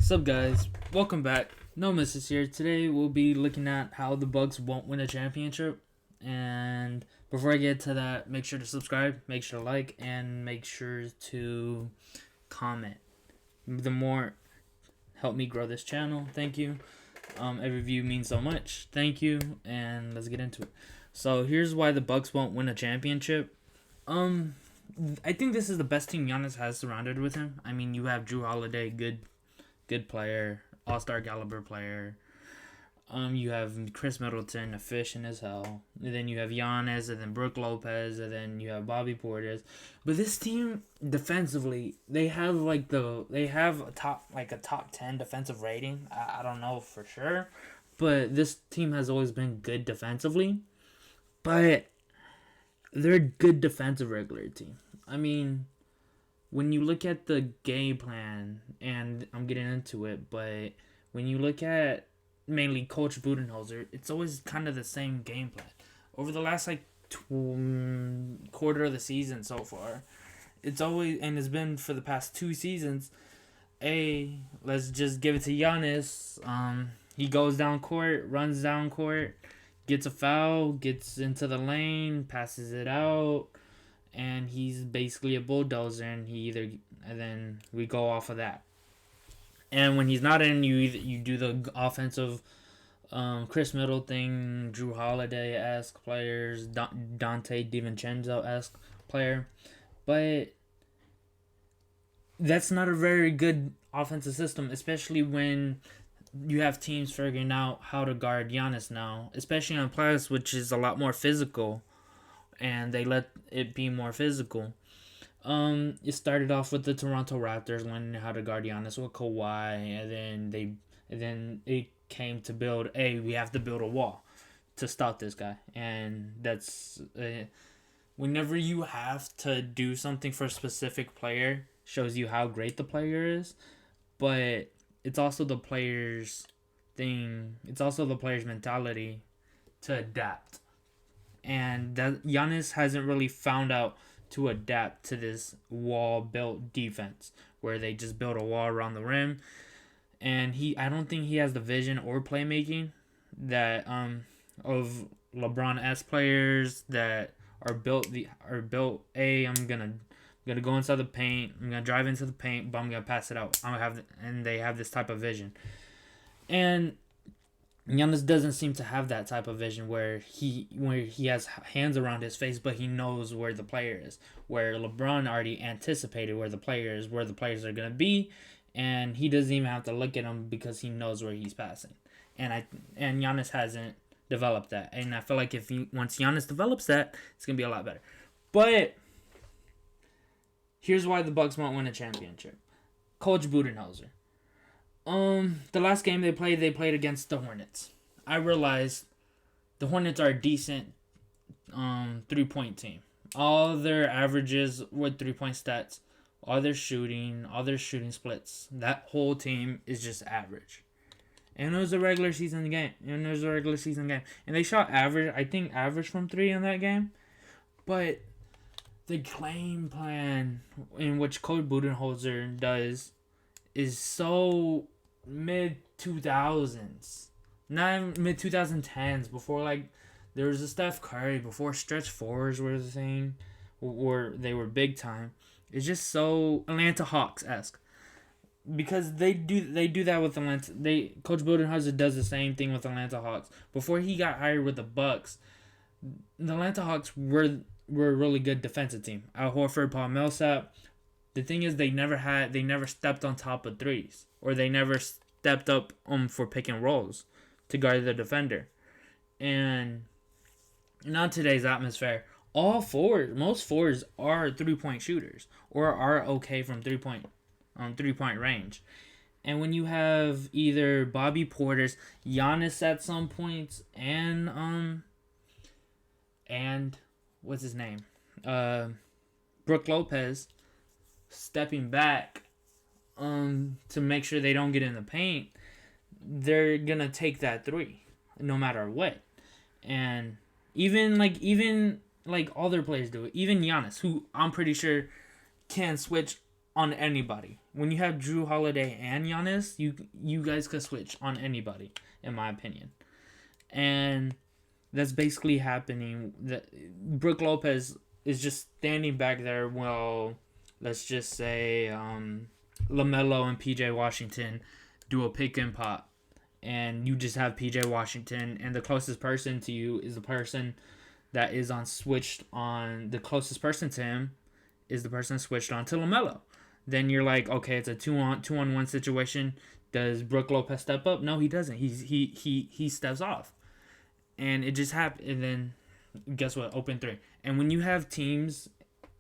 Sup guys, welcome back. No Misses here. Today we'll be looking at how the Bucks won't win a championship. And before I get to that, make sure to subscribe, make sure to like, and make sure to comment. The more help me grow this channel. Thank you. Every view means so much. Thank you, and let's get into it. So here's why the Bucks won't win a championship. I think this is the best team Giannis has surrounded with him. I mean, you have Drew Holiday, good player, all-star caliber player. You have Chris Middleton, efficient as hell. And then you have Giannis, and then Brook Lopez, and then you have Bobby Portis. But this team defensively, they have a top 10 defensive rating. I don't know for sure, but this team has always been good defensively. But they're a good defensive regular team. I mean, when you look at the game plan, and I'm getting into it, but when you look at mainly Coach Budenholzer, it's always kind of the same game plan. Over the last quarter of the season so far, it's been for the past 2 seasons. Let's just give it to Giannis. He goes down court, runs down court, gets a foul, gets into the lane, passes it out, and he's basically a bulldozer, and then we go off of that. And when he's not in, you do the offensive Chris Middleton, Drew Holiday-esque players, Dante DiVincenzo-esque player. But that's not a very good offensive system, especially when you have teams figuring out how to guard Giannis now, especially on playoffs, which is a lot more physical, and they let it be more physical. It started off with the Toronto Raptors learning how to guard Giannis with Kawhi, and then it came to we have to build a wall to stop this guy, and that's whenever you have to do something for a specific player, shows you how great the player is, but it's also the player's thing. It's also the player's mentality to adapt, and that Giannis hasn't really found out to adapt to this wall-built defense where they just build a wall around the rim. And I don't think he has the vision or playmaking that of LeBron-esque players that are built. I'm gonna go inside the paint. I'm gonna drive into the paint, but I'm gonna pass it out. And they have this type of vision. And Giannis doesn't seem to have that type of vision where he has hands around his face, but he knows where the player is. Where LeBron already anticipated where the players are gonna be, and he doesn't even have to look at them because he knows where he's passing. And Giannis hasn't developed that, and I feel like once Giannis develops that, it's gonna be a lot better. But here's why the Bucks won't win a championship. Coach Budenholzer. The last game they played against the Hornets. I realized the Hornets are a decent 3-point team. All their averages with 3-point stats, all their shooting splits, that whole team is just average. And it was a regular season game. And they shot average from 3 in that game. But the game plan in which Coach Budenholzer does is so mid-2000s, not mid-2010s, before there was a Steph Curry, before stretch fours were the thing, or they were big time. It's just so Atlanta Hawks-esque, because they do that with Atlanta. Coach Budenholzer does the same thing with Atlanta Hawks. Before he got hired with the Bucks, the Atlanta Hawks were a really good defensive team. Al Horford, Paul Millsap. The thing is, they never stepped on top of threes, or they never stepped up for pick and rolls to guard the defender. And not today's atmosphere. Most fours are 3-point shooters, or are okay from 3-point range. And when you have either Bobby Portis, Giannis at some points, and what's his name, Brook Lopez, stepping back to make sure they don't get in the paint, they're gonna take that 3 no matter what. And even all their players do it. Even Giannis, who I'm pretty sure can switch on anybody. When you have Drew Holiday and Giannis, you guys could switch on anybody, in my opinion. And that's basically happening. That Brook Lopez is just standing back there while, let's just say, LaMelo and PJ Washington do a pick and pop, and you just have PJ Washington, and the closest person to you is the person that is on switched on. The closest person to him is the person switched on to LaMelo. Then you're like, okay, it's a two on one situation. Does Brook Lopez step up? No, he doesn't. He steps off, and it just happened. And then guess what? Open three. And when you have teams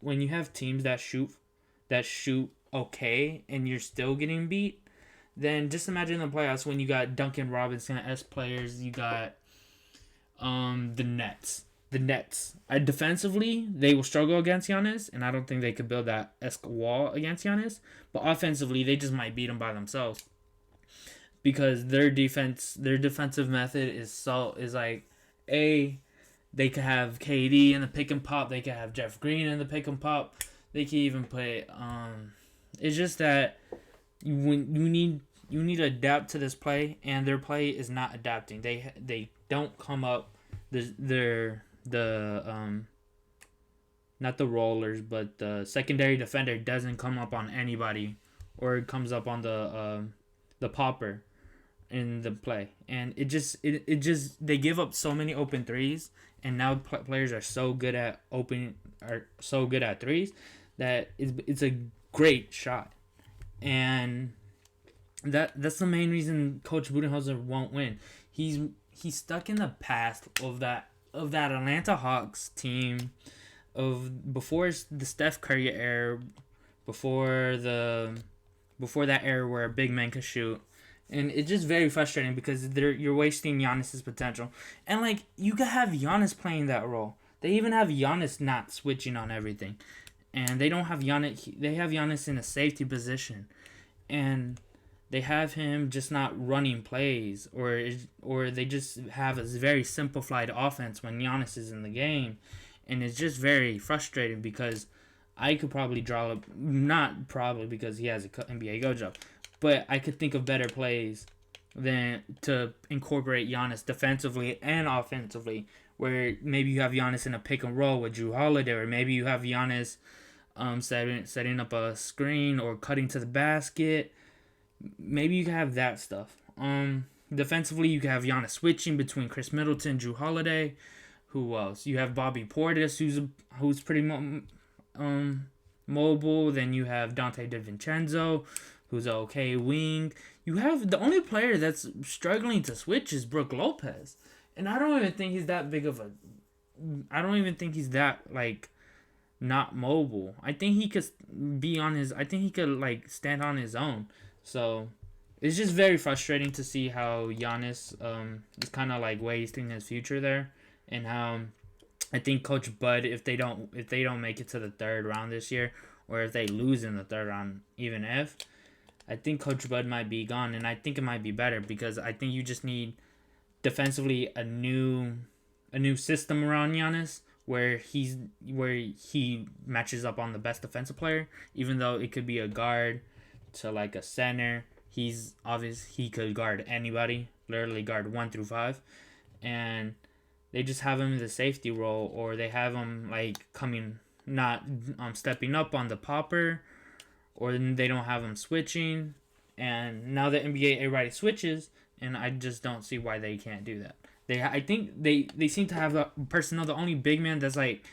that shoot okay, and you're still getting beat, then just imagine the playoffs when you got Duncan Robinson as players. You got the Nets. Defensively, they will struggle against Giannis, and I don't think they could build that esque wall against Giannis. But offensively, they just might beat him by themselves because their defensive method is like, they could have KD in the pick and pop. They could have Jeff Green in the pick and pop. They could even put. It's just that you need to adapt to this play, and their play is not adapting. They don't come up. They're not the rollers, but the secondary defender doesn't come up on anybody, or it comes up on the popper in the play, and it just they give up so many open threes, and now players are so good at threes that it's a great shot, and that's the main reason Coach Budenholzer won't win. He's stuck in the past of that Atlanta Hawks team of before the Steph Curry era, before that era where big men could shoot. And it's just very frustrating because you're wasting Giannis's potential. And like, you could have Giannis playing that role. They even have Giannis not switching on everything. And they don't have Giannis. They have Giannis in a safety position. And they have him just not running plays, or they just have a very simplified offense when Giannis is in the game, and it's just very frustrating because I could probably draw up, not probably because he has an NBA Go job, but I could think of better plays than to incorporate Giannis defensively and offensively, where maybe you have Giannis in a pick and roll with Drew Holiday, or maybe you have Giannis setting up a screen or cutting to the basket. Maybe you can have that stuff. Defensively, you can have Giannis switching between Chris Middleton, Drew Holiday. Who else? You have Bobby Portis, who's pretty mobile. Then you have Dante DiVincenzo, who's an okay wing. You have the only player that's struggling to switch is Brook Lopez, and I don't even think he's that big of a. I don't even think he's that like not mobile. I think he could be on his. I think he could like stand on his own. So it's just very frustrating to see how Giannis is kind of like wasting his future there, and how I think Coach Bud, if they don't make it to the third round this year, or if they lose in the third round, even if, I think Coach Bud might be gone, and I think it might be better because I think you just need defensively a new system around Giannis where he matches up on the best defensive player, even though it could be a guard to like a center. He's obvious he could guard anybody, literally guard 1 through 5, and they just have him in the safety role, or they have him like coming, not stepping up on the popper, or they don't have him switching. And now the NBA everybody switches, and I just don't see why they can't do that. I think they seem to have the personnel. The only big man that's like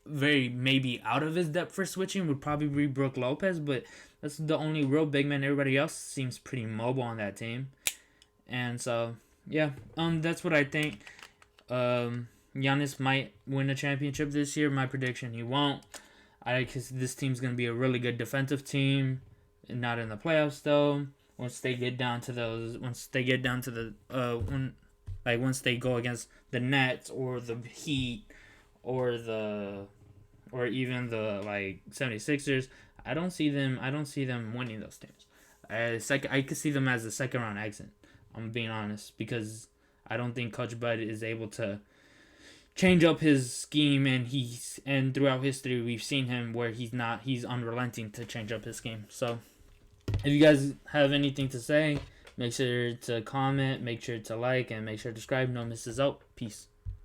very maybe out of his depth for switching would probably be Brook Lopez, but that's the only real big man. Everybody else seems pretty mobile on that team, and so yeah, that's what I think. Giannis might win a championship this year. My prediction, he won't. Because this team's gonna be a really good defensive team, and not in the playoffs though. Once they get down to once they go against the Nets or the Heat or even the like 76ers, I don't see them winning those teams. I could see them as a second round exit. I'm being honest, because I don't think Coach Bud is able to change up his scheme, and throughout history we've seen him where he's unrelenting to change up his scheme. So if you guys have anything to say, make sure to comment, make sure to like, and make sure to subscribe. No misses out. Peace.